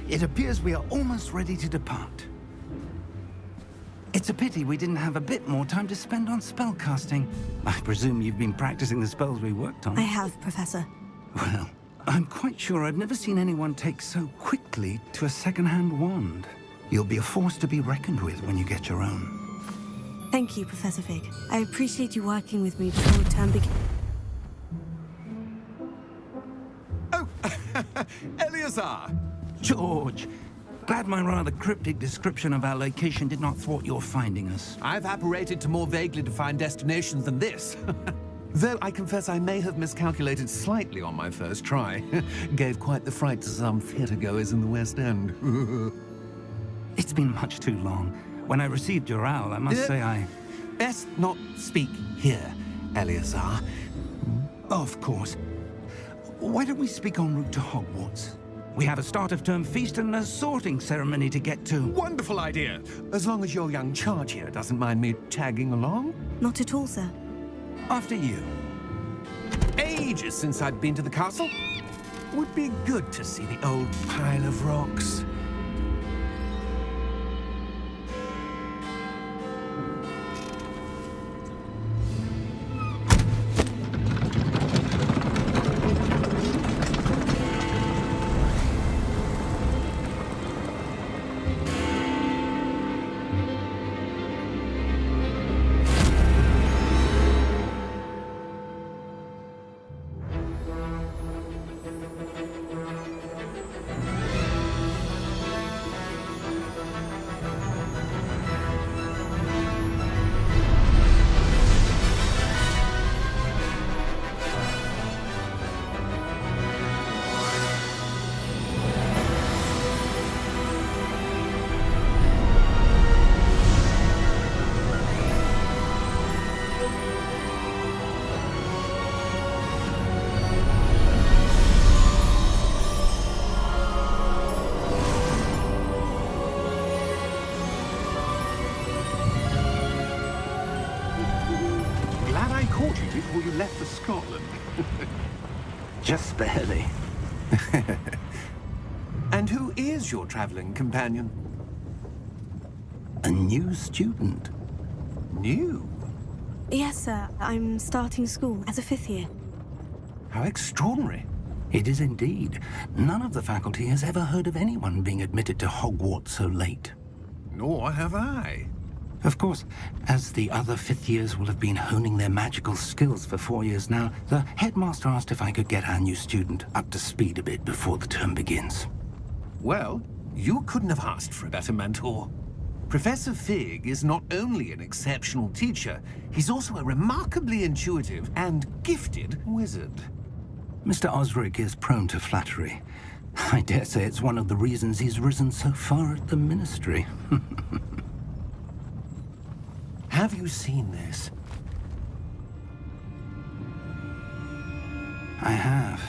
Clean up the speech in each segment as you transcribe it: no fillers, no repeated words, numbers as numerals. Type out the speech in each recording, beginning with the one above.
It appears we are almost ready to depart. It's a pity we didn't have a bit more time to spend on spellcasting. I presume you've been practicing the spells we worked on. I have, Professor. Well, I'm quite sure I've never seen anyone take so quickly to a second-hand wand. You'll be a force to be reckoned with when you get your own. Thank you, Professor Fig. I appreciate you working with me before term begins. Oh, Eleazar! George! Glad my rather cryptic description of our location did not thwart your finding us. I've apparated to more vaguely defined destinations than this. Though I confess I may have miscalculated slightly on my first try. Gave quite the fright to some theatergoers in the West End. It's been much too long. When I received your owl, I must say I... Best not speak here, Eleazar. Of course. Why don't we speak en route to Hogwarts? We have a start-of-term feast and a sorting ceremony to get to. Wonderful idea! As long as your young charge here doesn't mind me tagging along. Not at all, sir. After you. Ages since I'd been to the castle. Would be good to see the old pile of rocks. Caught you before you left for Scotland. Just barely. And who is your traveling companion? A new student. New? Yes, sir. I'm starting school as a 5th year. How extraordinary. It is indeed. None of the faculty has ever heard of anyone being admitted to Hogwarts so late. Nor have I. Of course, as the other 5th years will have been honing their magical skills for 4 years now, the headmaster asked if I could get our new student up to speed a bit before the term begins. Well, you couldn't have asked for a better mentor. Professor Fig is not only an exceptional teacher, he's also a remarkably intuitive and gifted wizard. Mr. Osric is prone to flattery. I dare say it's one of the reasons he's risen so far at the Ministry. Have you seen this? I have.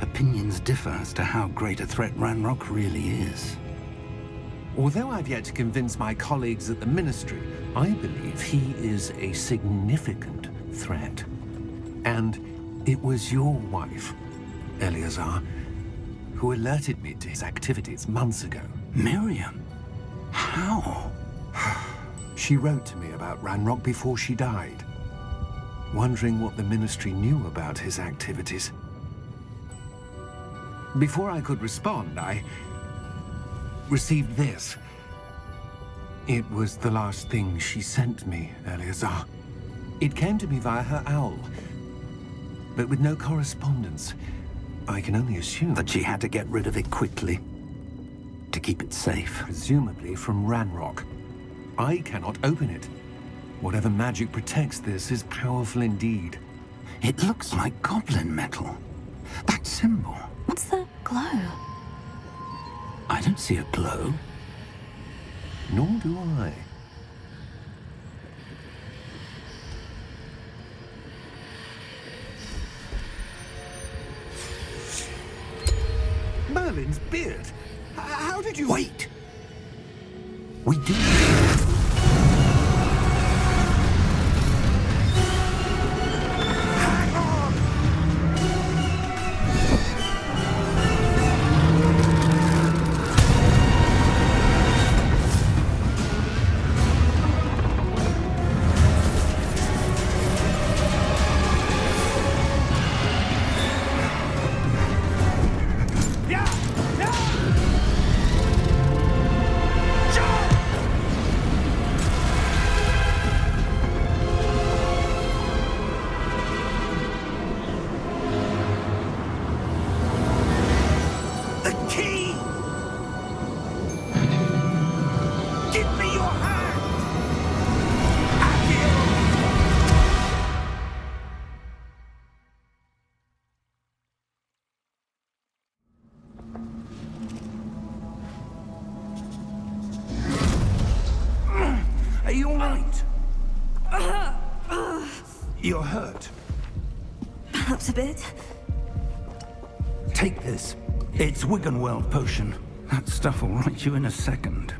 Opinions differ as to how great a threat Ranrock really is. Although I've yet to convince my colleagues at the Ministry, I believe he is a significant threat. And it was your wife, Eleazar, who alerted me to his activities months ago. Miriam? How? She wrote to me about Ranrock before she died, wondering what the Ministry knew about his activities. Before I could respond, I received this. It was the last thing she sent me, Eleazar. It came to me via her owl, but with no correspondence. I can only assume That she had to get rid of it quickly, to keep it safe. presumably from Ranrock. I cannot open it. Whatever magic protects this is powerful indeed. It looks like goblin metal. That symbol. What's the glow? I don't see a glow. Nor do I. Merlin's beard. How did you... Wait! We do. The key! Give me your hand! Are you all right? You're hurt. Perhaps a bit. Take this. It's Wiggenweld potion. That stuff will right you in a second.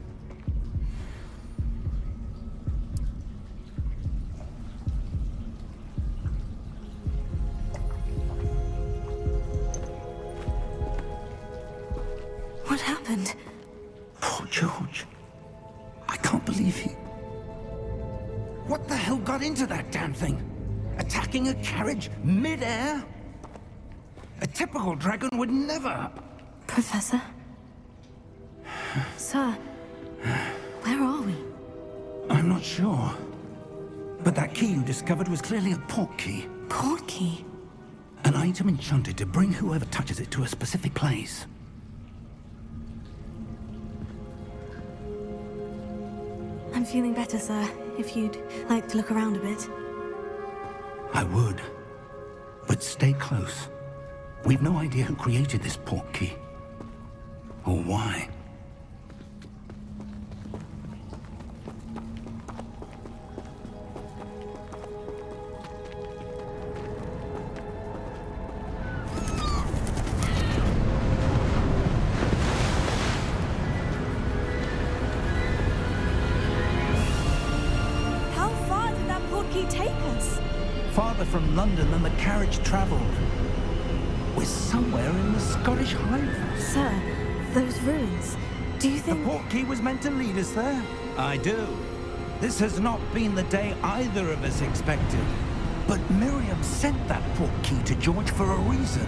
What happened? Poor George. I can't believe he... What the hell got into that damn thing? Attacking a carriage mid-air? A typical dragon would never... Professor? Sir, where are we? I'm not sure. But that key you discovered was clearly a port key. Port key? An item enchanted to bring whoever touches it to a specific place. I'm feeling better, sir. If you'd like to look around a bit. I would. But stay close. We've no idea who created this port key. Or why. How far did that port key take us? Farther from London than the carriage traveled. We're somewhere in the Scottish Highlands. Sir, those ruins. Do you The think... port key was meant to lead us there? I do. This has not been the day either of us expected. But Miriam sent that port key to George for a reason.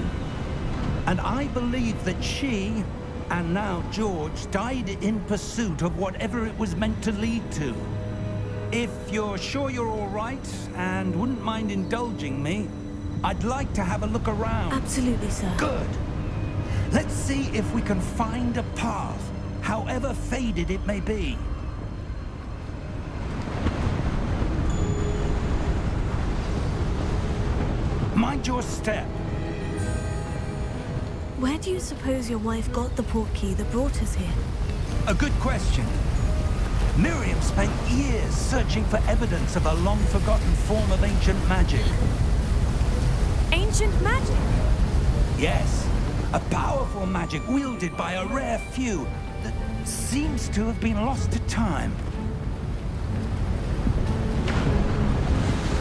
And I believe that she, and now George, died in pursuit of whatever it was meant to lead to. If you're sure you're all right, and wouldn't mind indulging me, I'd like to have a look around. Absolutely, sir. Good. Let's see if we can find a path, however faded it may be. Mind your step. Where do you suppose your wife got the port key that brought us here? A good question. Miriam spent years searching for evidence of a long-forgotten form of ancient magic. Ancient magic? Yes, a powerful magic wielded by a rare few that seems to have been lost to time.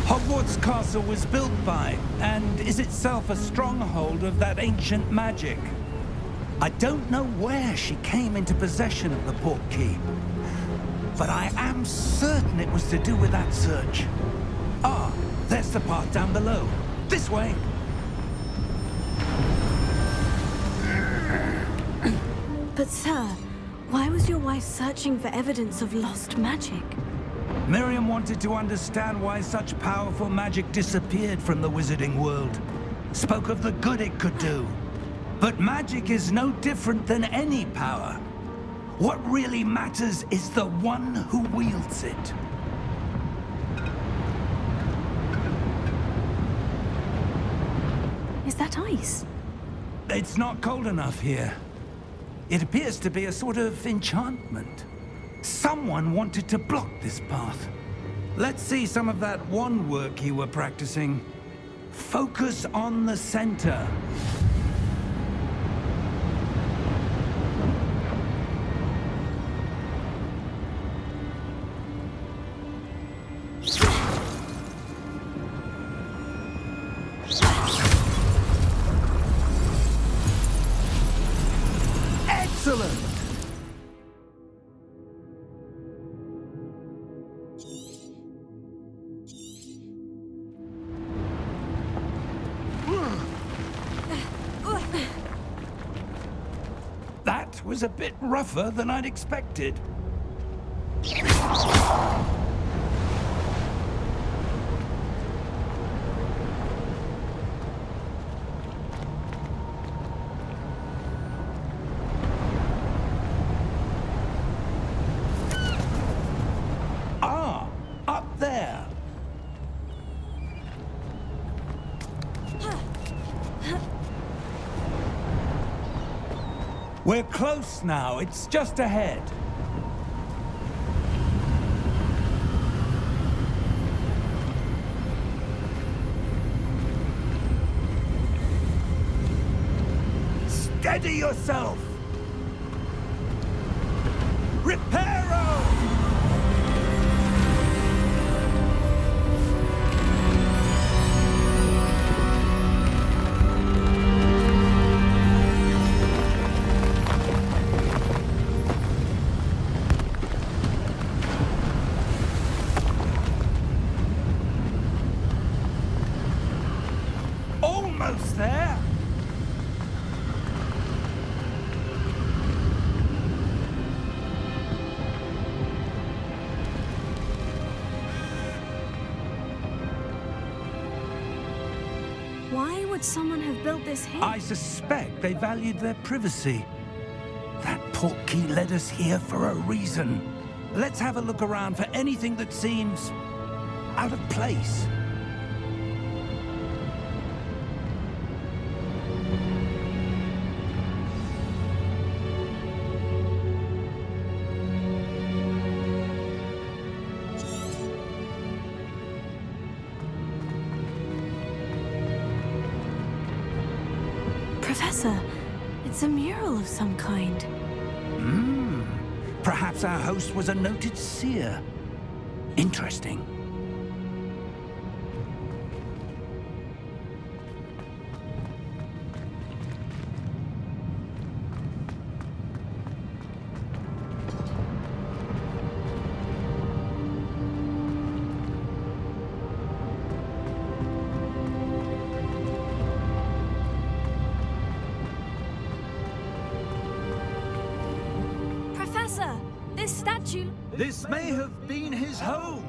Hogwarts Castle was built by, and is itself a stronghold of that ancient magic. I don't know where she came into possession of the port key, but I am certain it was to do with that search. Ah, there's the path down below. This way. But sir, why was your wife searching for evidence of lost magic? Miriam wanted to understand why such powerful magic disappeared from the wizarding world. Spoke of the good it could do. But magic is no different than any power. What really matters is the one who wields it. Is that ice? It's not cold enough here. It appears to be a sort of enchantment. Someone wanted to block this path. Let's see some of that wand work you were practicing. Focus on the center. Excellent! That was a bit rougher than I'd expected. We're close now. It's just ahead. Steady yourself! Reparo! Almost there! Why would someone have built this here? I suspect they valued their privacy. That portkey led us here for a reason. Let's have a look around for anything that seems out of place. Professor, it's a mural of some kind. Perhaps our host was a noted seer. Interesting. Professor, this statue... This may have been his home.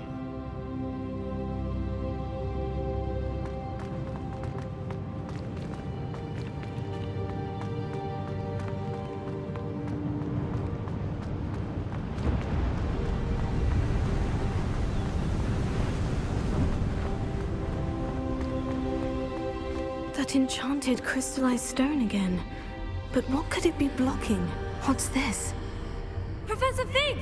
That enchanted crystallized stone again. But what could it be blocking? What's this? Professor Fig!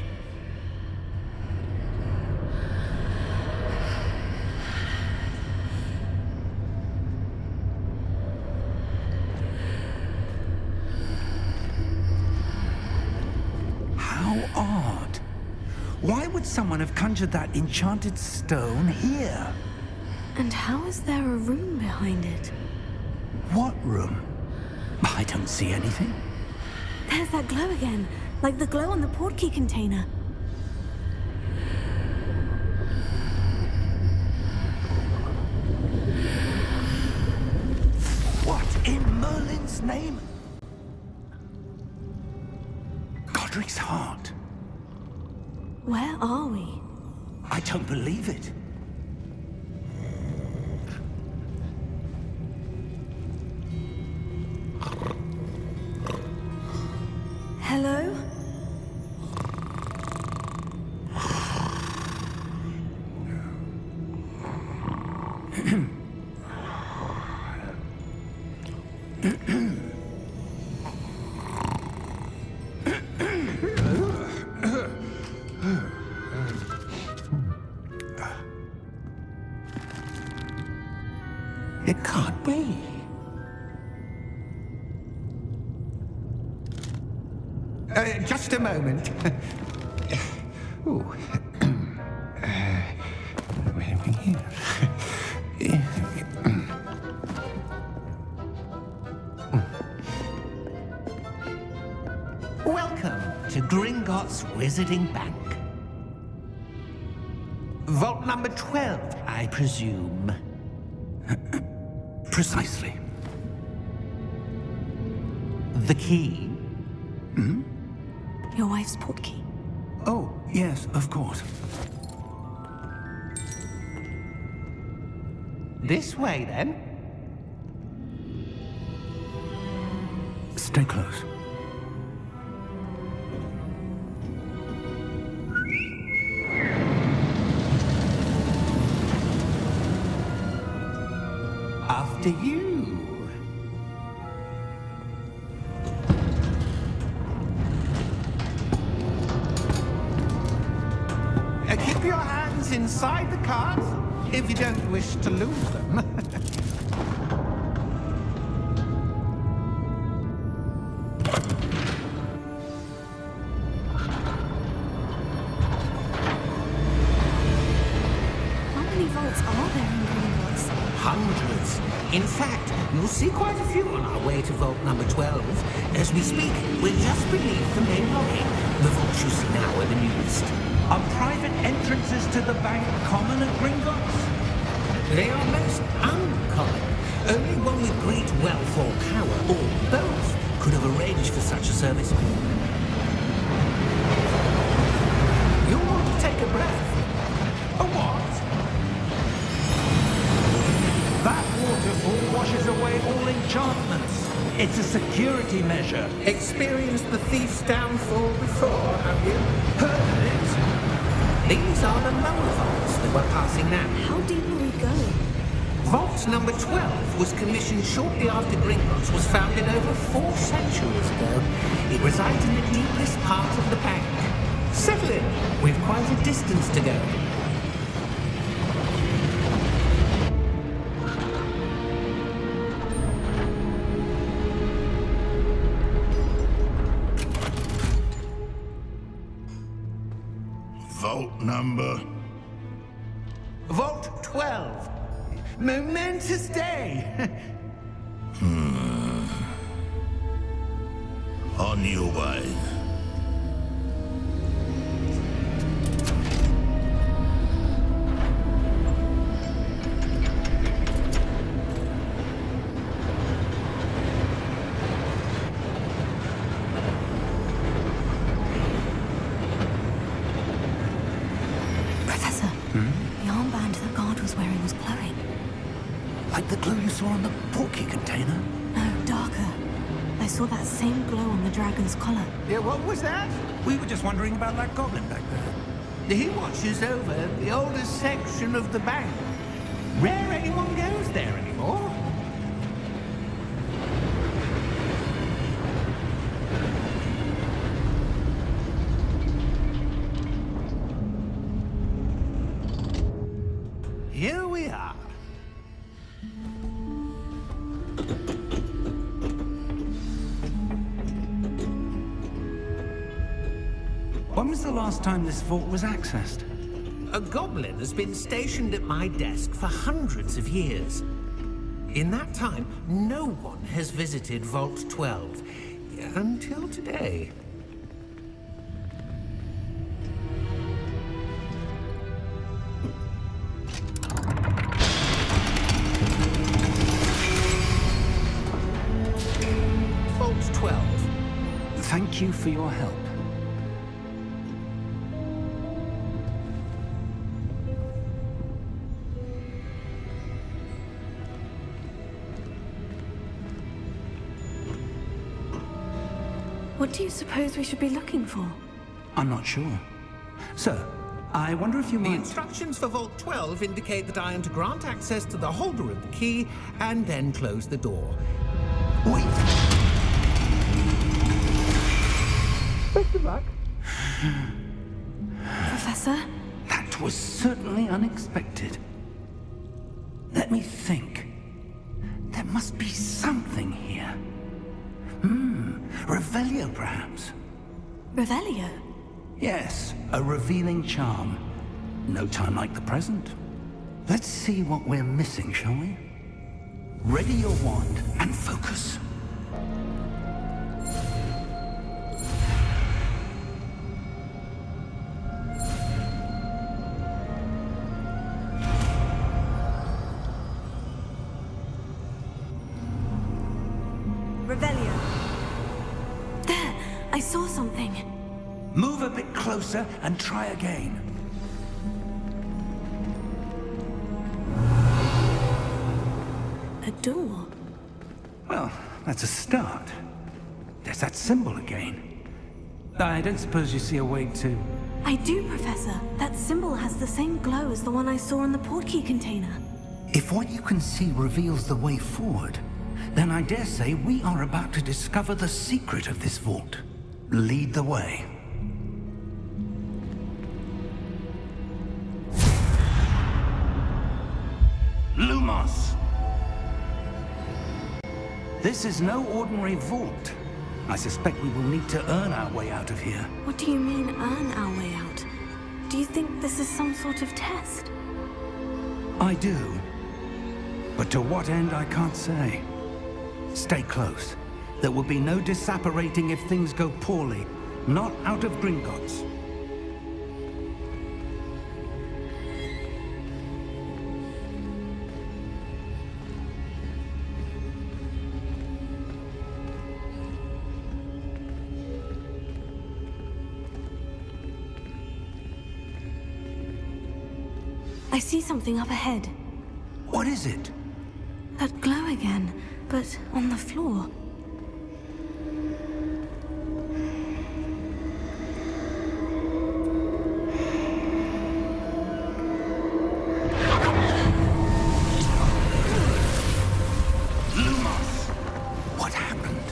How odd. Why would someone have conjured that enchanted stone here? And how is there a room behind it? What room? I don't see anything. There's that glow again, like the glow on the portkey container. What in Merlin's name? Godric's heart. Where are we? I don't believe it. Hello? It can't be. Just a moment. Ooh. Where are we here? Welcome to Gringotts Wizarding Bank. Vault number 12, I presume. Precisely. The key? Your wife's portkey. Oh, yes, of course. This way, then. Stay close. After you. inside the cards, if you don't wish to lose them. How many vaults are there in Gringotts? Hundreds. In fact, you'll see quite a few on our way to vault number 12. As we speak, we're just beneath the main lobby. The vaults you see now are the newest. Are private entrances to the bank common at Gringotts? They are most uncommon. Only one with great wealth or power, or both, could have arranged for such a service. You'll want to take a breath. A what? That waterfall washes away all enchantments. It's a security measure. Experienced the thief's downfall before, have you? Heard of it? These are the lower vaults that we're passing now. How deep are we going? Vault number 12 was commissioned shortly after Gringotts was founded over 4 centuries ago. It resides in the deepest part of the bank. Settle in. We've quite a distance to go. Vault number. Vault 12. Momentous day. On your way. Professor, the armband that guard was wearing was glowing. Like the glow you saw on the portkey container? No, darker. I saw that same glow on the dragon's collar. Yeah, what was that? We were just wondering about that goblin back there. He watches over the oldest section of the bank. Rare anyone goes there anymore. Here we are. When was the last time this vault was accessed? A goblin has been stationed at my desk for hundreds of years. In that time, no one has visited Vault 12 until today. Vault 12. Thank you for your help. What do you suppose we should be looking for? I'm not sure. Sir, I wonder if you The might... instructions for Vault 12 indicate that I am to grant access to the holder of the key and then close the door. Wait! Best of luck. Professor? That was certainly unexpected. Let me think. There must be something here. Revelio, perhaps? Revelio? Yes, a revealing charm. No time like the present. Let's see what we're missing, shall we? Ready your wand and focus. Revelio. There! I saw something. Move a bit closer and try again. A door. Well, that's a start. There's that symbol again. I don't suppose you see a way to... I do, Professor. That symbol has the same glow as the one I saw in the portkey container. If what you can see reveals the way forward, then I dare say we are about to discover the secret of this vault. Lead the way. Lumos! This is no ordinary vault. I suspect we will need to earn our way out of here. What do you mean, earn our way out? Do you think this is some sort of test? I do. But to what end, I can't say. Stay close. There will be no disapparating if things go poorly. Not out of Gringotts. I see something up ahead. What is it? That glow again, but on the floor. Lumos! What happened?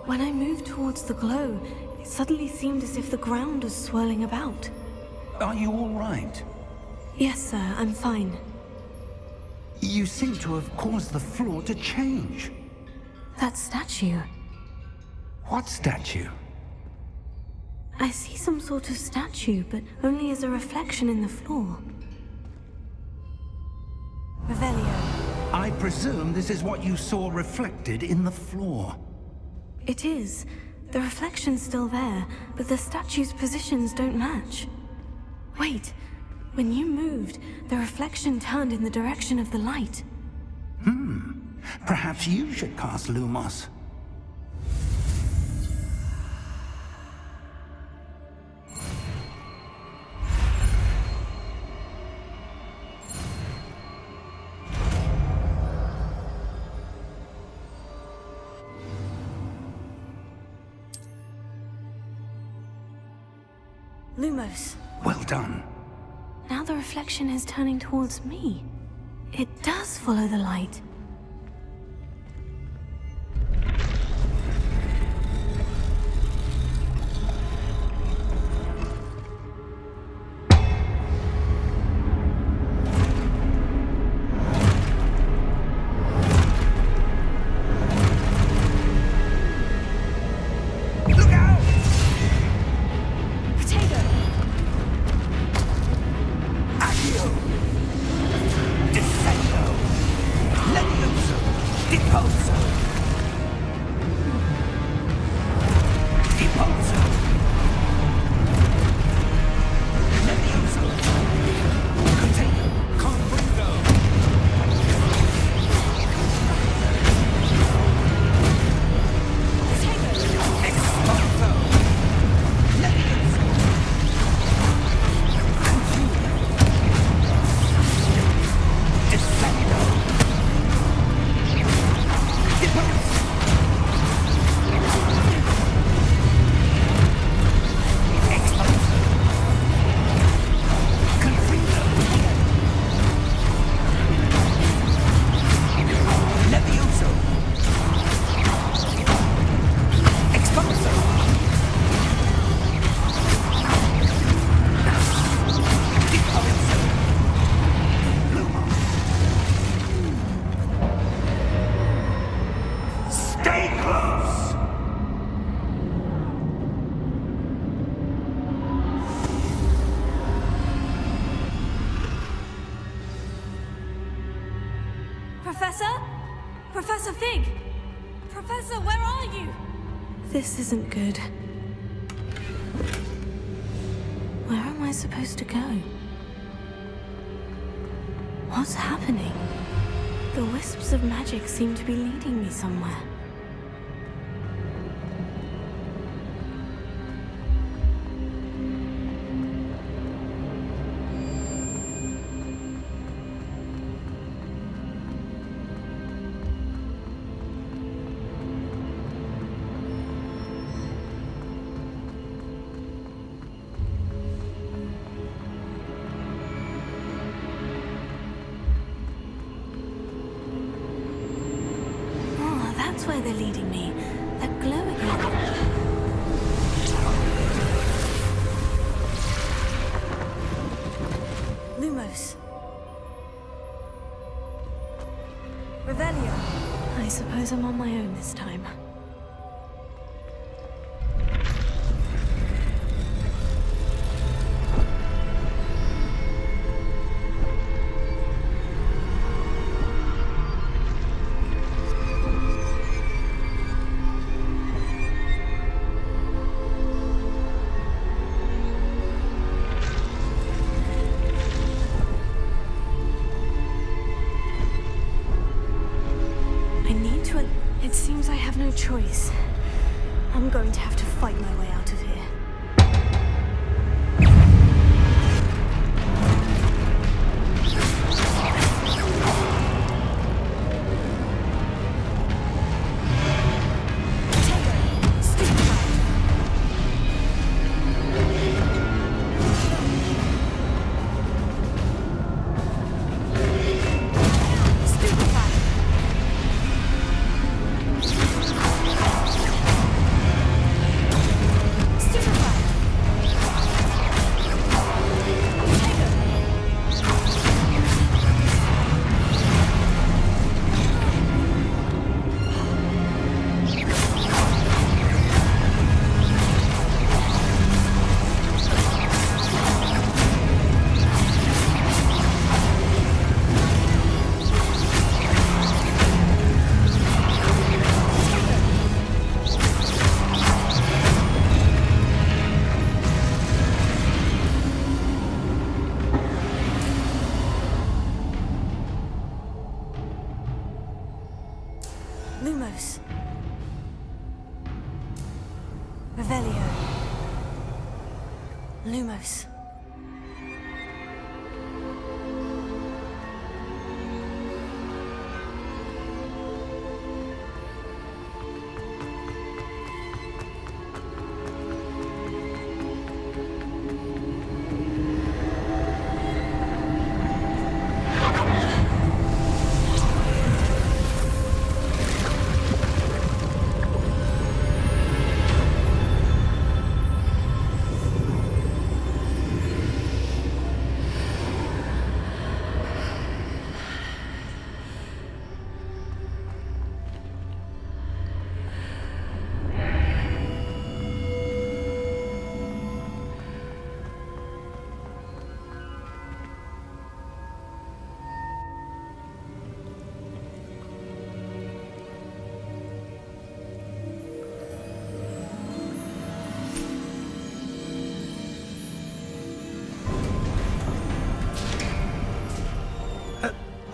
When I moved towards the glow, it suddenly seemed as if the ground was swirling about. Are you all right? Yes, sir, I'm fine. You seem to have caused the floor to change. That statue. What statue? I see some sort of statue, but only as a reflection in the floor. Revelio. I presume this is what you saw reflected in the floor. It is. The reflection's still there, but the statue's positions don't match. Wait. When you moved, the reflection turned in the direction of the light. Perhaps you should cast Lumos. Lumos. Well done. Now the reflection is turning towards me. It does follow the light. Professor? Professor Fig! Professor, where are you? This isn't good. Where am I supposed to go? What's happening? The wisps of magic seem to be leading me somewhere. That's where they're leading me. That glow again. Lumos. suppose I'm on my own this time. It seems I have no choice. I'm going to have to fight my way out of here. Lumos. Revelio. Lumos.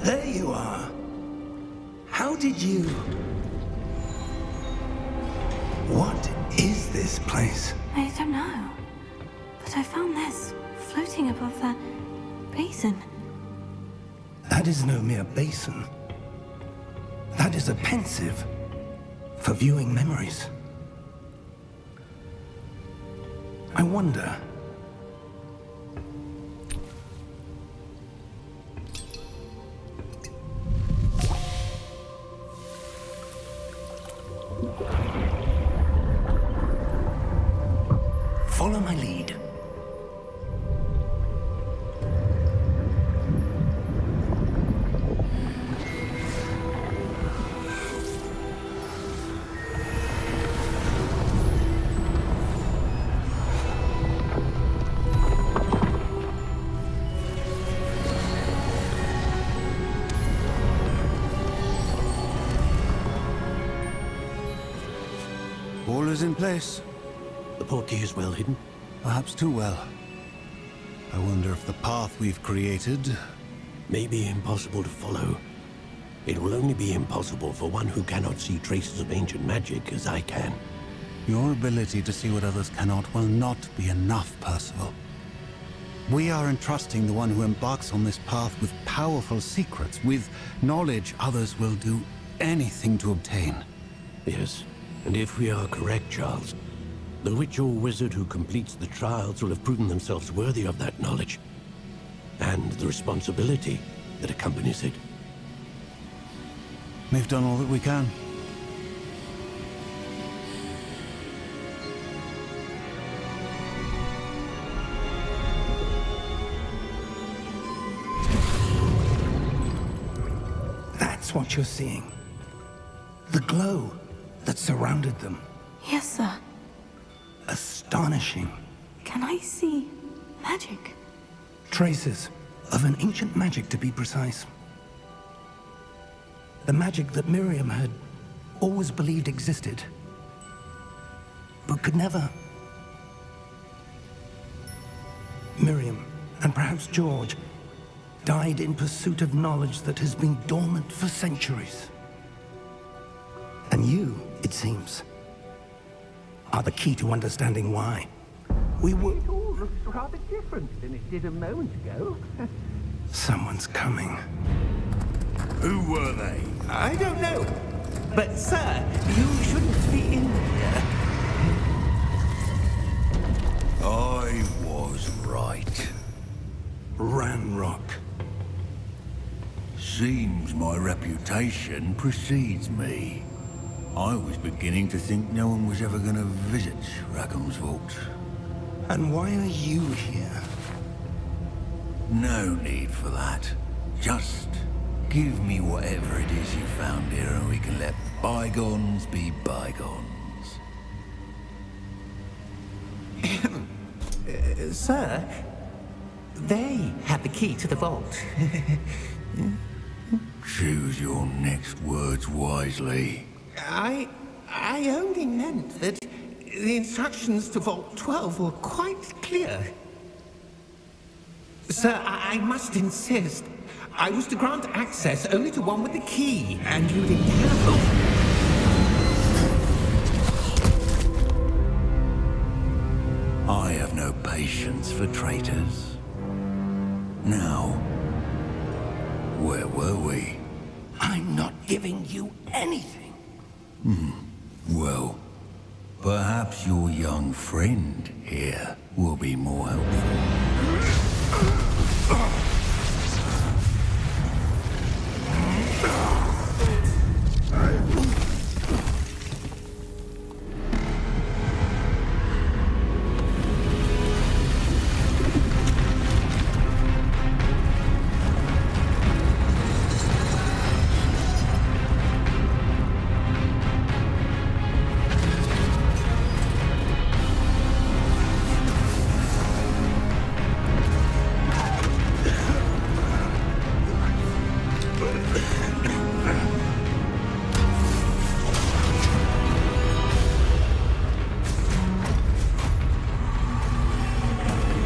There you are. How did you... What is this place? I don't know. But I found this floating above that basin. That is no mere basin. That is a pensive for viewing memories. I wonder... Follow my lead. All is in place. The portkey is well hidden. Perhaps too well. I wonder if the path we've created... May be impossible to follow. It will only be impossible for one who cannot see traces of ancient magic as I can. Your ability to see what others cannot will not be enough, Percival. We are entrusting the one who embarks on this path with powerful secrets, with knowledge others will do anything to obtain. Yes, and if we are correct, Charles, the witch or wizard who completes the trials will have proven themselves worthy of that knowledge, and the responsibility that accompanies it. We've done all that we can. That's what you're seeing. The glow that surrounded them. Yes, sir. Astonishing. Can I see magic? Traces of an ancient magic, to be precise. The magic that Miriam had always believed existed, but could never. Miriam, and perhaps George, died in pursuit of knowledge that has been dormant for centuries. And you, it seems, are the key to understanding why. We were... It all looks rather different than it did a moment ago. Someone's coming. Who were they? I don't know. But, sir, you shouldn't be in here. I was right. Ranrock. Seems my reputation precedes me. I was beginning to think no one was ever going to visit Rackham's vault. And why are you here? No need for that. Just give me whatever it is you found here and we can let bygones be bygones. Sir, they had the key to the vault. Choose your next words wisely. I only meant that the instructions to Vault 12 were quite clear. Sir, I must insist. I was to grant access only to one with the key, and you didn't have... I have no patience for traitors. Now, where were we? I'm not giving you anything. Well, perhaps your young friend here will be more helpful.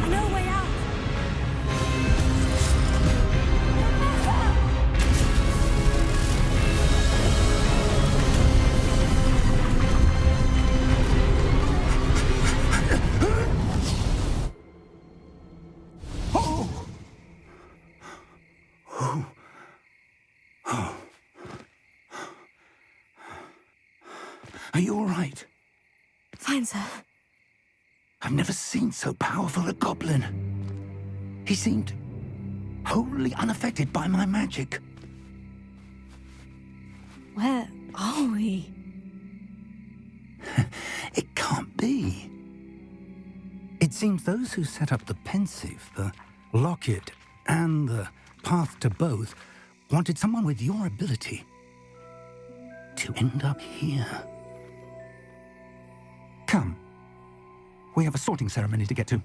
No way out! Are you all right? Fine, sir. I've never seen so powerful a goblin. He seemed wholly unaffected by my magic. Where are we? It can't be. It seems those who set up the pensive, the locket, and the path to both wanted someone with your ability to end up here. Come. We have a sorting ceremony to get to.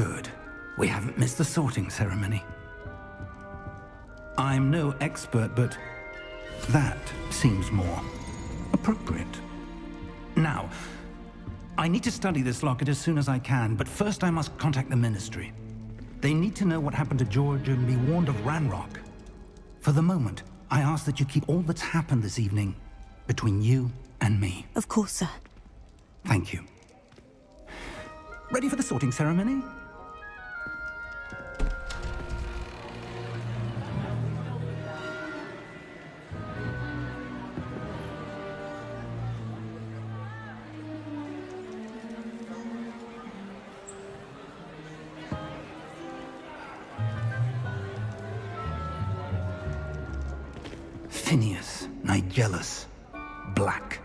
Good. We haven't missed the sorting ceremony. I'm no expert, but that seems more appropriate. Now, I need to study this locket as soon as I can, but first I must contact the Ministry. They need to know what happened to George and be warned of Ranrock. For the moment, I ask that you keep all that's happened this evening between you and me. Of course, sir. Thank you. Ready for the sorting ceremony? Phineas, Nigellus, Black.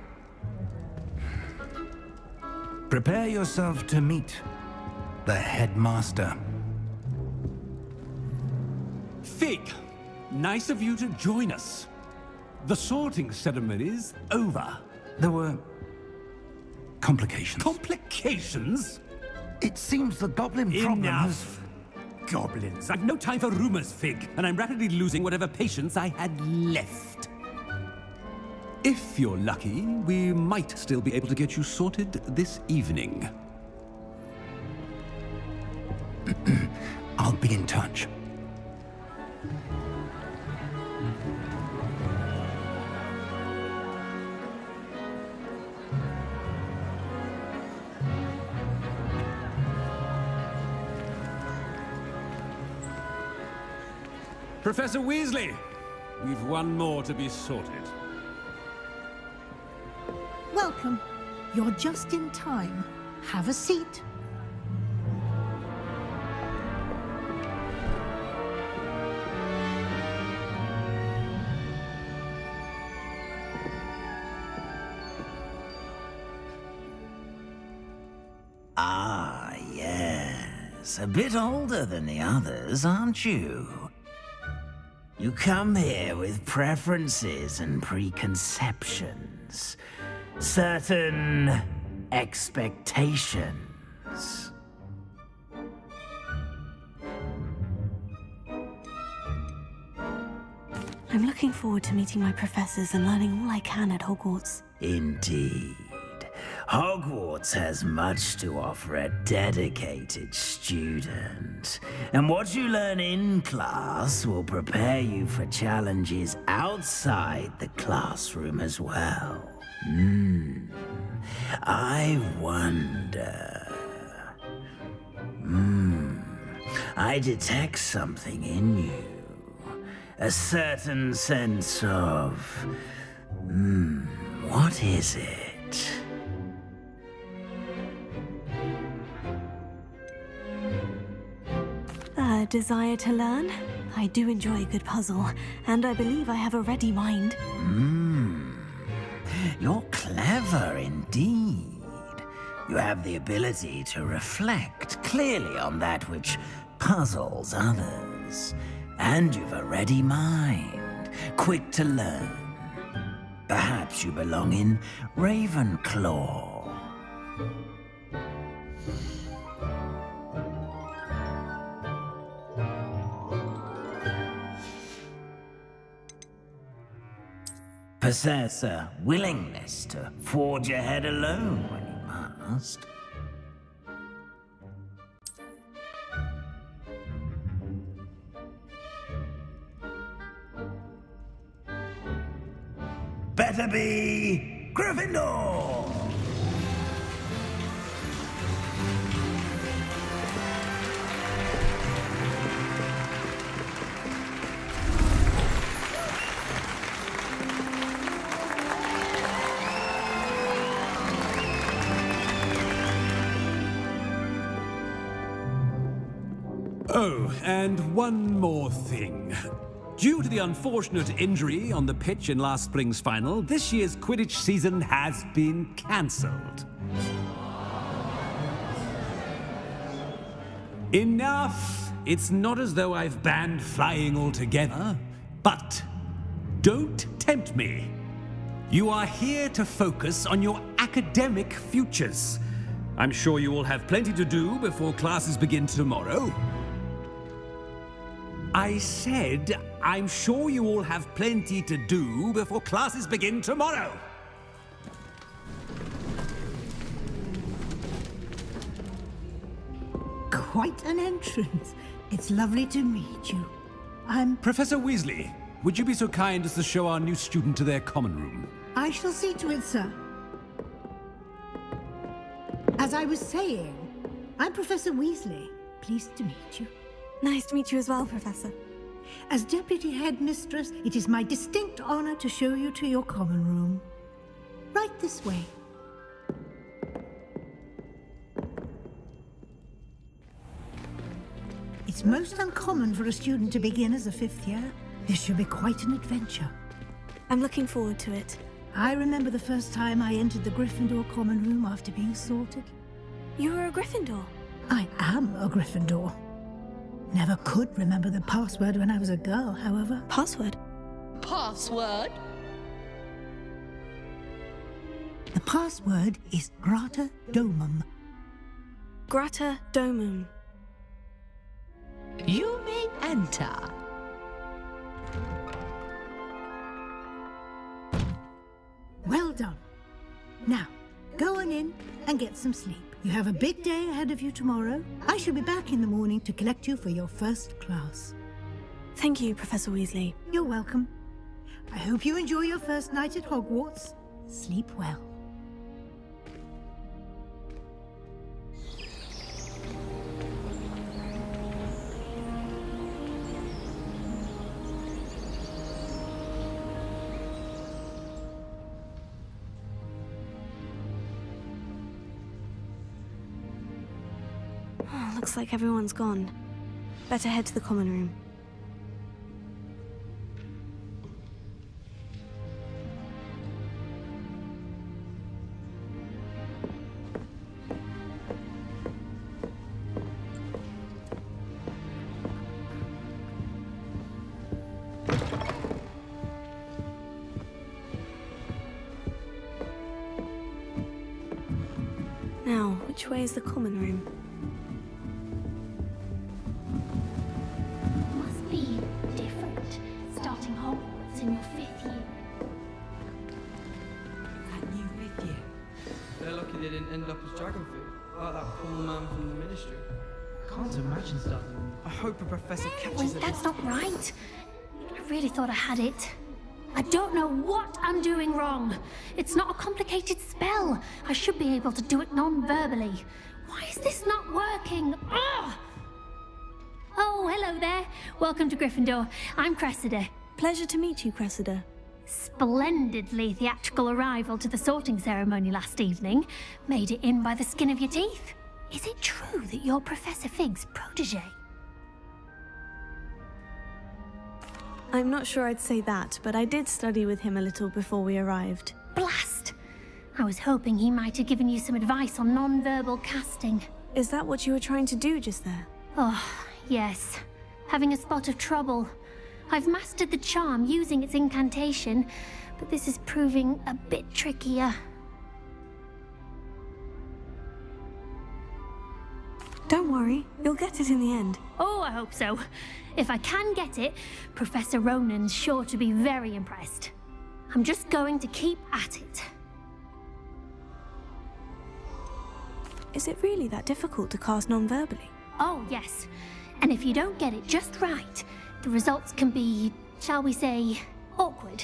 Prepare yourself to meet the headmaster. Fig, nice of you to join us. The sorting ceremony's over. There were complications. Complications? It seems the goblin problem has... Enough. Goblins. I've no time for rumors, Fig, and I'm rapidly losing whatever patience I had left. If you're lucky, we might still be able to get you sorted this evening. I'll be in touch. Professor Weasley, we've one more to be sorted. Welcome. You're just in time. Have a seat. Ah, yes. A bit older than the others, aren't you? You come here with preferences and preconceptions. Certain expectations. I'm looking forward to meeting my professors and learning all I can at Hogwarts. Indeed. Hogwarts has much to offer a dedicated student. And what you learn in class will prepare you for challenges outside the classroom as well. I wonder... I detect something in you. A certain sense of... what is it? A desire to learn? I do enjoy a good puzzle, and I believe I have a ready mind. You're clever indeed. You have the ability to reflect clearly on that which puzzles others. And you've a ready mind, quick to learn. Perhaps you belong in Ravenclaw. Possess a willingness to forge ahead alone when you must. Better be Gryffindor! Oh, and one more thing. Due to the unfortunate injury on the pitch in last spring's final, this year's Quidditch season has been cancelled. Enough! It's not as though I've banned flying altogether, but don't tempt me. You are here to focus on your academic futures. I'm sure you all have plenty to do before classes begin tomorrow. I said, I'm sure you all have plenty to do before classes begin tomorrow. Quite an entrance. It's lovely to meet you. Professor Weasley, would you be so kind as to show our new student to their common room? I shall see to it, sir. As I was saying, I'm Professor Weasley. Pleased to meet you. Nice to meet you as well, Professor. As Deputy Headmistress, it is my distinct honor to show you to your common room. Right this way. It's most uncommon for a student to begin as a 5th year. This should be quite an adventure. I'm looking forward to it. I remember the first time I entered the Gryffindor common room after being sorted. You were a Gryffindor? I am a Gryffindor. Never could remember the password when I was a girl, however. Password? Password? The password is Grata Domum. Grata Domum. You may enter. Well done. Now, go on in and get some sleep. You have a big day ahead of you tomorrow. I shall be back in the morning to collect you for your first class. Thank you, Professor Weasley. You're welcome. I hope you enjoy your first night at Hogwarts. Sleep well. Looks like everyone's gone. Better head to the common room. Now, which way is the common room? Must be different, starting Hogwarts in your 5th year. That new 5th year. They're lucky they didn't end up as dragon food, like that poor man from the ministry. Can't imagine stuff. I hope a professor catches Wait, it. that's not right. I really thought I had it. I don't know what I'm doing wrong. It's not a complicated spell. I should be able to do it non-verbally. Why is this not working? Ugh! Oh, hello there. Welcome to Gryffindor. I'm Cressida. Pleasure to meet you, Cressida. Splendidly theatrical arrival to the sorting ceremony last evening. Made it in by the skin of your teeth. Is it true that you're Professor Fig's protege? I'm not sure I'd say that, but I did study with him a little before we arrived. Blast! I was hoping he might have given you some advice on non-verbal casting. Is that what you were trying to do just there? Oh, yes. Having a spot of trouble. I've mastered the charm using its incantation, but this is proving a bit trickier. Don't worry, you'll get it in the end. Oh, I hope so. If I can get it, Professor Ronan's sure to be very impressed. I'm just going to keep at it. Is it really that difficult to cast non-verbally? Oh, yes. And if you don't get it just right, the results can be, shall we say, awkward.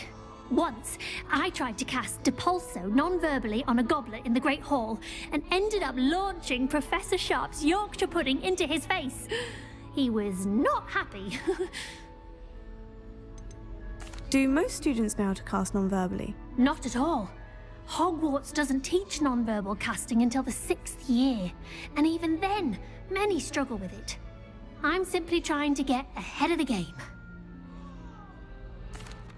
Once, I tried to cast Depulso non-verbally on a goblet in the Great Hall and ended up launching Professor Sharp's Yorkshire pudding into his face. He was not happy. Do most students know how to cast non-verbally? Not at all. Hogwarts doesn't teach non-verbal casting until the 6th year, and even then, many struggle with it. I'm simply trying to get ahead of the game.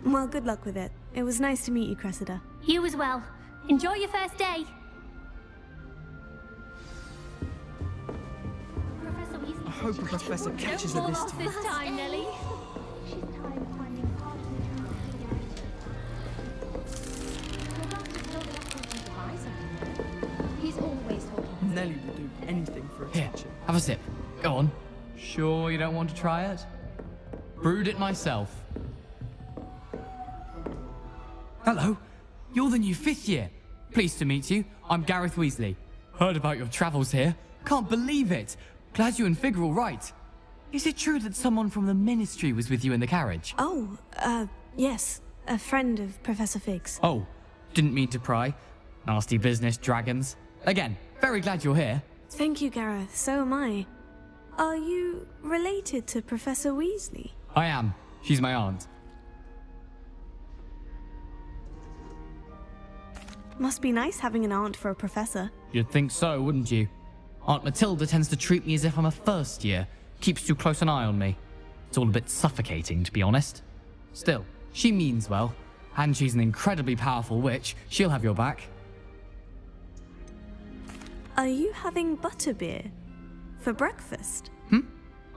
Well, good luck with it. It was nice to meet you, Cressida. You as well. Enjoy your first day. I hope a professor catches it this time. This time, Nellie. She's tired of finding it hard to He's always talking. Nelly will do anything for Here, attention. have a sip. Go on. Sure you don't want to try it? Brewed it myself. Hello. You're the new 5th year. Pleased to meet you. I'm Gareth Weasley. Heard about your travels here. Can't believe it. Glad you and Fig are all right. Is it true that someone from the Ministry was with you in the carriage? Oh, yes. A friend of Professor Fig's. Oh, didn't mean to pry. Nasty business, dragons. Again, very glad you're here. Thank you, Gareth. So am I. Are you related to Professor Weasley? I am. She's my aunt. Must be nice having an aunt for a professor. You'd think so, wouldn't you? Aunt Matilda tends to treat me as if I'm a first year. Keeps too close an eye on me. It's all a bit suffocating, to be honest. Still, she means well. And she's an incredibly powerful witch. She'll have your back. Are you having butterbeer for breakfast?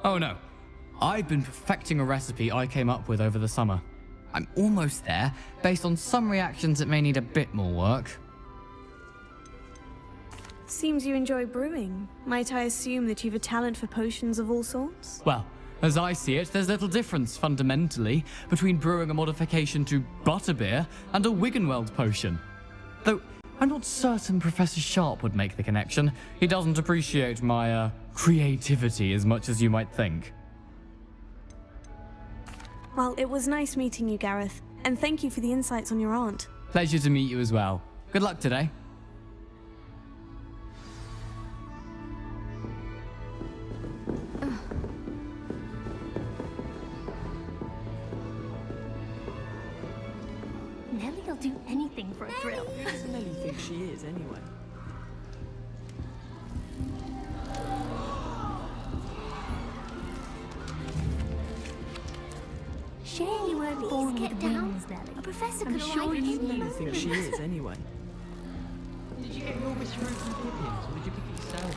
Oh no. I've been perfecting a recipe I came up with over the summer. I'm almost there, based on some reactions that may need a bit more work. Seems you enjoy brewing. Might I assume that you've a talent for potions of all sorts? Well, as I see it, there's little difference, fundamentally, between brewing a modification to butterbeer and a Wiggenweld potion. Though, I'm not certain Professor Sharp would make the connection. He doesn't appreciate my, creativity as much as you might think. Well, it was nice meeting you, Gareth. And thank you for the insights on your aunt. Pleasure to meet you as well. Good luck today. Nelly'll do anything for a thrill. Who does Nelly think she is, anyway? Sure you weren't born with wings, Nelly. A professor could Sure arrive you in Nelly thinks she is, anyway. Did you get your wish through from Pippins, or did you pick it yourself?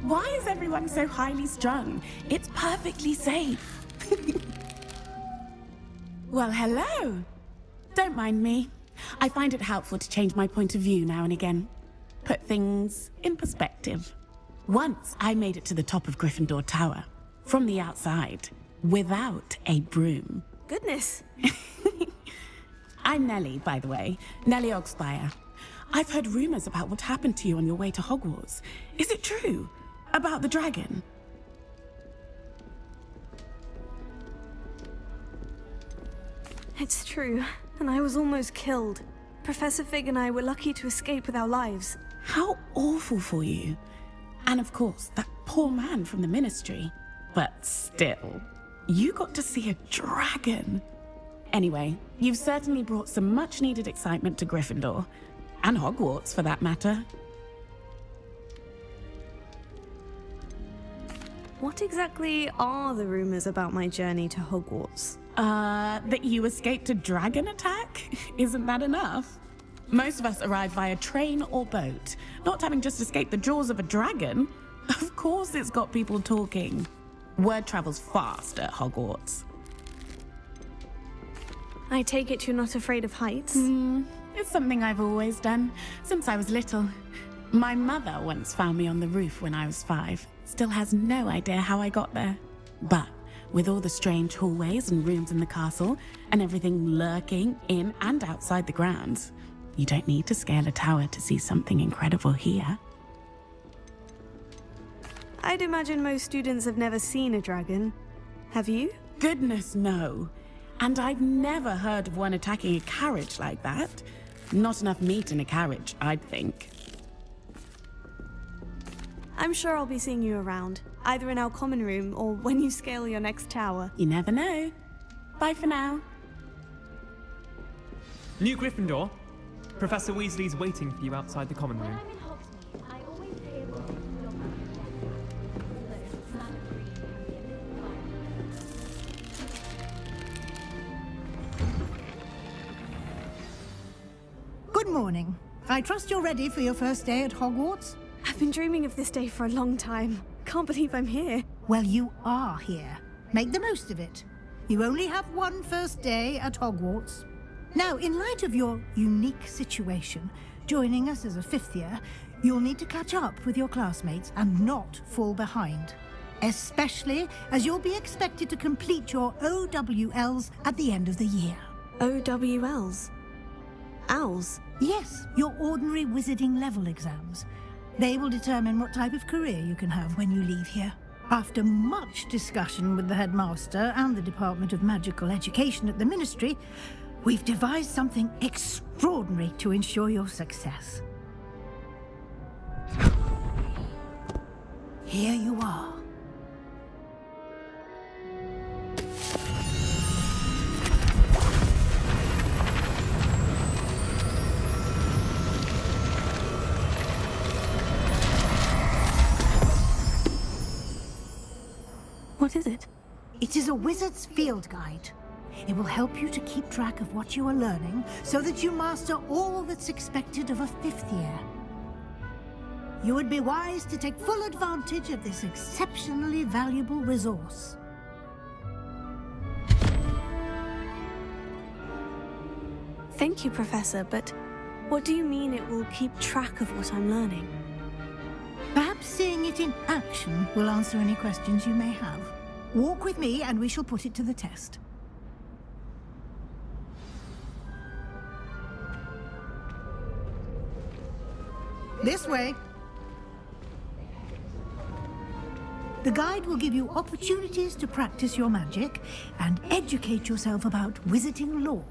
Why is everyone so highly strung? It's perfectly safe. Well, hello. Don't mind me. I find it helpful to change my point of view now and again. Put things in perspective. Once I made it to the top of Gryffindor Tower, from the outside, without a broom. Goodness. I'm Nelly, by the way. Nelly Ogspire. I've heard rumors about what happened to you on your way to Hogwarts. Is it true? About the dragon? It's true, and I was almost killed. Professor Fig and I were lucky to escape with our lives. How awful for you. And of course, that poor man from the Ministry. But still, you got to see a dragon. Anyway, you've certainly brought some much-needed excitement to Gryffindor. And Hogwarts, for that matter. What exactly are the rumors about my journey to Hogwarts? That you escaped a dragon attack? Isn't that enough? Most of us arrive via train or boat, not having just escaped the jaws of a dragon. Of course it's got people talking. Word travels fast at Hogwarts. I take it you're not afraid of heights? It's something I've always done, since I was little. My mother once found me on the roof when I was 5. Still has no idea how I got there. But with all the strange hallways and rooms in the castle, and everything lurking in and outside the grounds, you don't need to scale a tower to see something incredible here. I'd imagine most students have never seen a dragon. Have you? Goodness, no. And I've never heard of one attacking a carriage like that. Not enough meat in a carriage, I'd think. I'm sure I'll be seeing you around, either in our common room or when you scale your next tower. You never know. Bye for now. New Gryffindor. Professor Weasley's waiting for you outside the common room. Good morning. I trust you're ready for your first day at Hogwarts? I've been dreaming of this day for a long time. Can't believe I'm here. Well, you are here. Make the most of it. You only have one first day at Hogwarts. Now, in light of your unique situation, Joining us as a 5th year, you'll need to catch up with your classmates and not fall behind. Especially as you'll be expected to complete your OWLs at the end of the year. OWLs? Owls? Yes, your ordinary wizarding level exams. They will determine what type of career you can have when you leave here. After much discussion with the headmaster and the Department of Magical Education at the Ministry, we've devised something extraordinary to ensure your success. Here you are. What is it? It is a wizard's field guide. It will help you to keep track of what you are learning so that you master all that's expected of a 5th year. You would be wise to take full advantage of this exceptionally valuable resource. Thank you, Professor, but what do you mean it will keep track of what I'm learning? Perhaps seeing it in action will answer any questions you may have. Walk with me and we shall put it to the test. This way. The guide will give you opportunities to practice your magic and educate yourself about wizarding lore.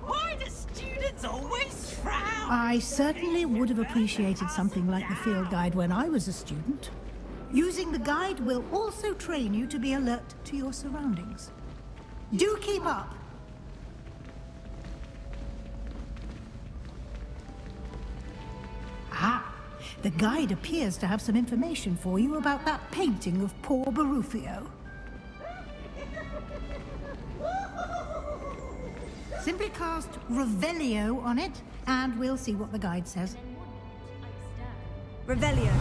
Why do students always frown? I certainly would have appreciated something like the field guide when I was a student. Using the guide will also train you to be alert to your surroundings. Do keep up! Ah, the guide appears to have some information for you about that painting of poor Barufio. Simply cast Revelio on it, and we'll see what the guide says. Revelio.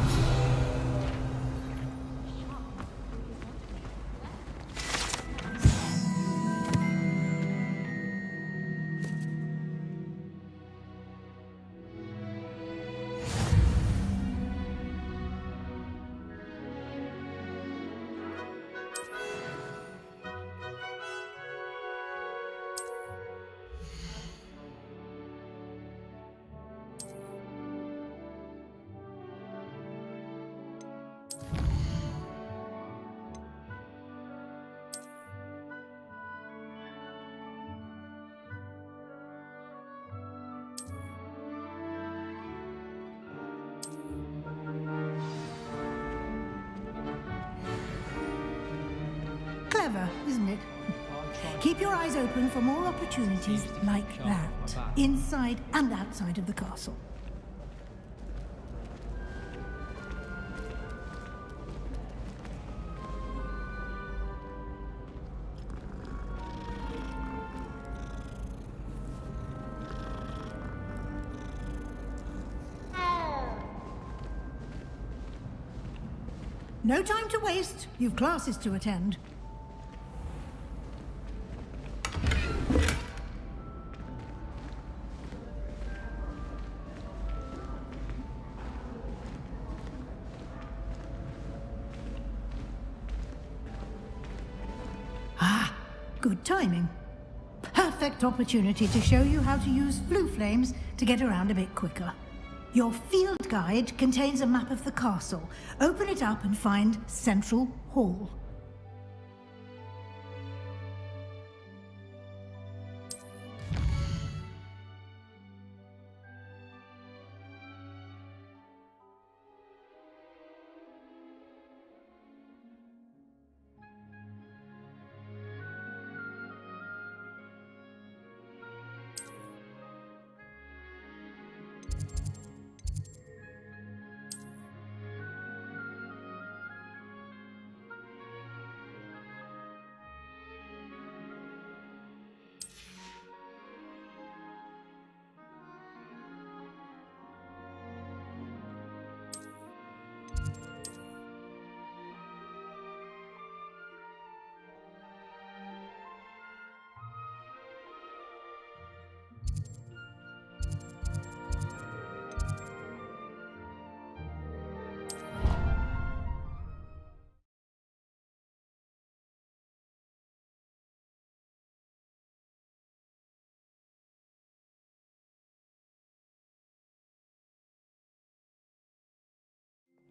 Clever, isn't it? Keep your eyes open for more opportunities like that, inside and outside of the castle. No time to waste. You've classes to attend. Good timing. Perfect opportunity to show you how to use flue flames to get around a bit quicker. Your field guide contains a map of the castle. Open it up and find Central Hall.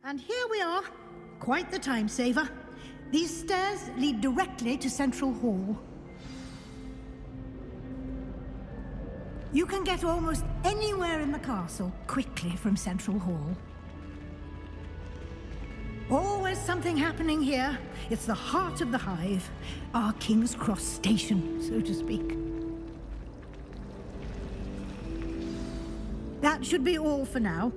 And here we are. Quite the time saver. These stairs lead directly to Central Hall. You can get almost anywhere in the castle quickly from Central Hall. Always something happening here. It's the heart of the hive. Our King's Cross station, so to speak. That should be all for now.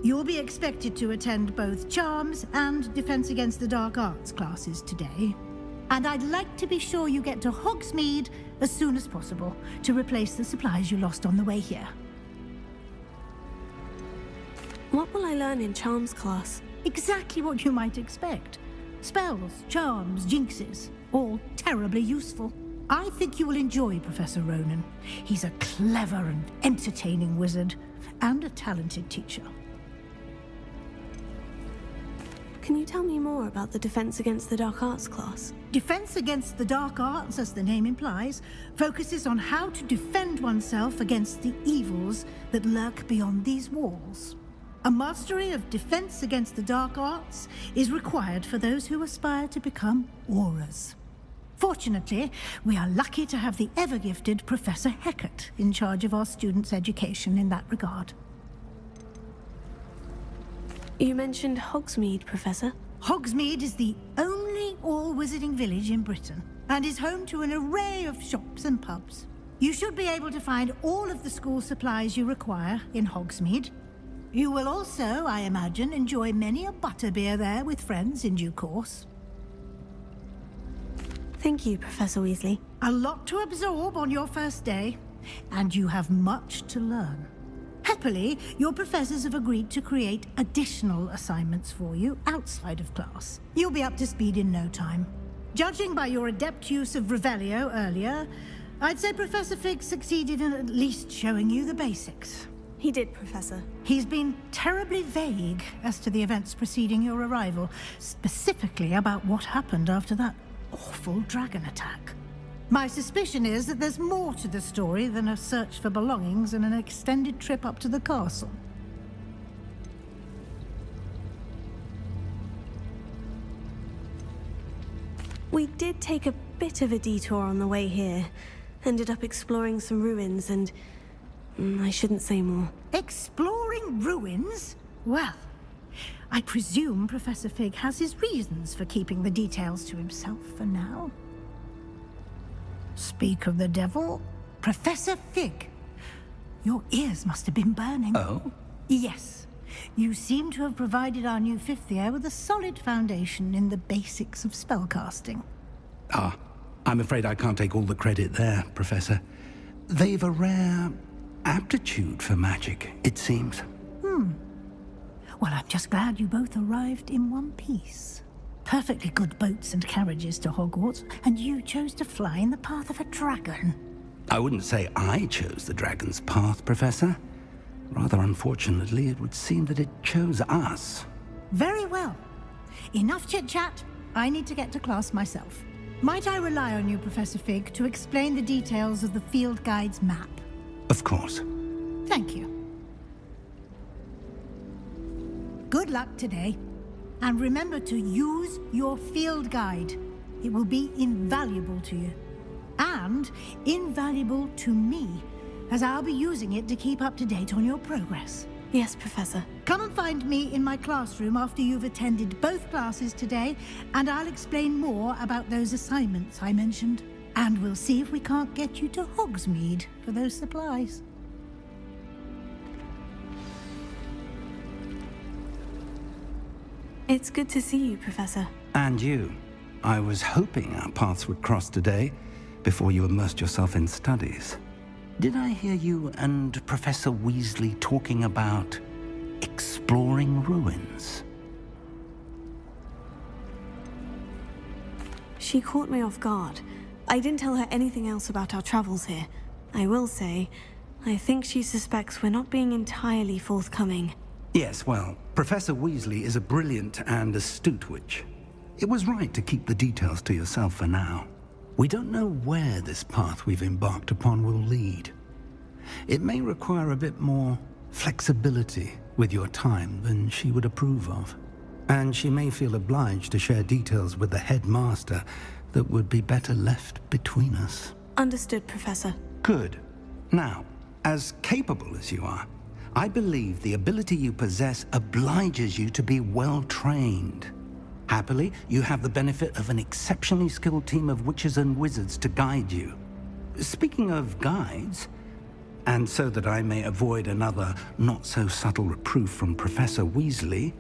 You'll be expected to attend both Charms and Defense Against the Dark Arts classes today. And I'd like to be sure you get to Hogsmeade as soon as possible to replace the supplies you lost on the way here. What will I learn in Charms class? Exactly what you might expect. Spells, charms, jinxes, all terribly useful. I think you will enjoy Professor Ronan. He's a clever and entertaining wizard, and a talented teacher. Can you tell me more about the Defense Against the Dark Arts class? Defense Against the Dark Arts, as the name implies, focuses on how to defend oneself against the evils that lurk beyond these walls. A mastery of Defense Against the Dark Arts is required for those who aspire to become Aurors. Fortunately, we are lucky to have the ever-gifted Professor Hecat in charge of our students' education in that regard. You mentioned Hogsmeade, Professor. Hogsmeade is the only all-wizarding village in Britain, and is home to an array of shops and pubs. You should be able to find all of the school supplies you require in Hogsmeade. You will also, I imagine, enjoy many a butterbeer there with friends in due course. Thank you, Professor Weasley. A lot to absorb on your first day, and you have much to learn. Happily, your professors have agreed to create additional assignments for you outside of class. You'll be up to speed in no time. Judging by your adept use of Revelio earlier, I'd say Professor Fig succeeded in at least showing you the basics. He did, Professor. He's been terribly vague as to the events preceding your arrival, specifically about what happened after that awful dragon attack. My suspicion is that there's more to the story than a search for belongings and an extended trip up to the castle. We did take a bit of a detour on the way here. Ended up exploring some ruins and... I shouldn't say more. Exploring ruins? Well, I presume Professor Fig has his reasons for keeping the details to himself for now. Speak of the devil, Professor Fig. Your ears must have been burning. Oh? Yes. You seem to have provided our new fifth year with a solid foundation in the basics of spellcasting. Ah, I'm afraid I can't take all the credit there, Professor. They've a rare aptitude for magic, it seems. Well, I'm just glad you both arrived in one piece. Perfectly good boats and carriages to Hogwarts, and you chose to fly in the path of a dragon. I wouldn't say I chose the dragon's path, Professor. Rather unfortunately, it would seem that it chose us. Very well. Enough chit-chat. I need to get to class myself. Might I rely on you, Professor Fig, to explain the details of the field guide's map? Of course. Thank you. Good luck today. And remember to use your field guide. It will be invaluable to you. And invaluable to me, as I'll be using it to keep up to date on your progress. Yes, Professor. Come and find me in my classroom after you've attended both classes today, and I'll explain more about those assignments I mentioned. And we'll see if we can't get you to Hogsmeade for those supplies. It's good to see you, Professor. And you. I was hoping our paths would cross today, before you immersed yourself in studies. Did I hear you and Professor Weasley talking about exploring ruins? She caught me off guard. I didn't tell her anything else about our travels here. I will say, I think she suspects we're not being entirely forthcoming. Yes, well, Professor Weasley is a brilliant and astute witch. It was right to keep the details to yourself for now. We don't know where this path we've embarked upon will lead. It may require a bit more flexibility with your time than she would approve of. And she may feel obliged to share details with the headmaster that would be better left between us. Understood, Professor. Good. Now, as capable as you are, I believe the ability you possess obliges you to be well trained. Happily, you have the benefit of an exceptionally skilled team of witches and wizards to guide you. Speaking of guides, and so that I may avoid another not-so-subtle reproof from Professor Weasley,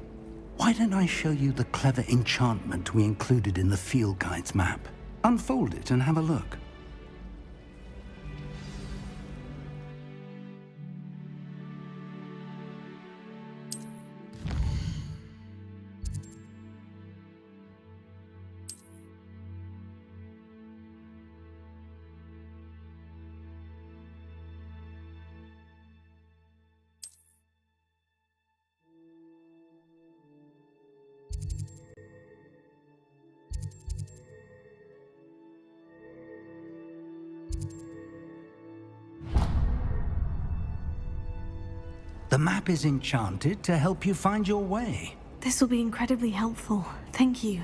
why don't I show you the clever enchantment we included in the field guide's map? Unfold it and have a look. The map is enchanted to help you find your way. This will be incredibly helpful. Thank you.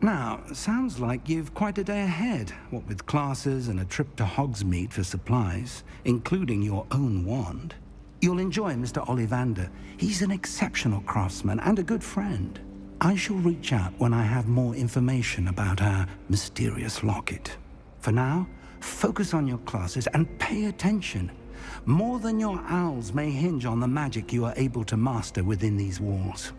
Now, sounds like you've quite a day ahead, what with classes and a trip to Hogsmeade for supplies, including your own wand. You'll enjoy Mr. Ollivander. He's an exceptional craftsman and a good friend. I shall reach out when I have more information about our mysterious locket. For now, focus on your classes and pay attention. More than your owls may hinge on the magic you are able to master within these walls.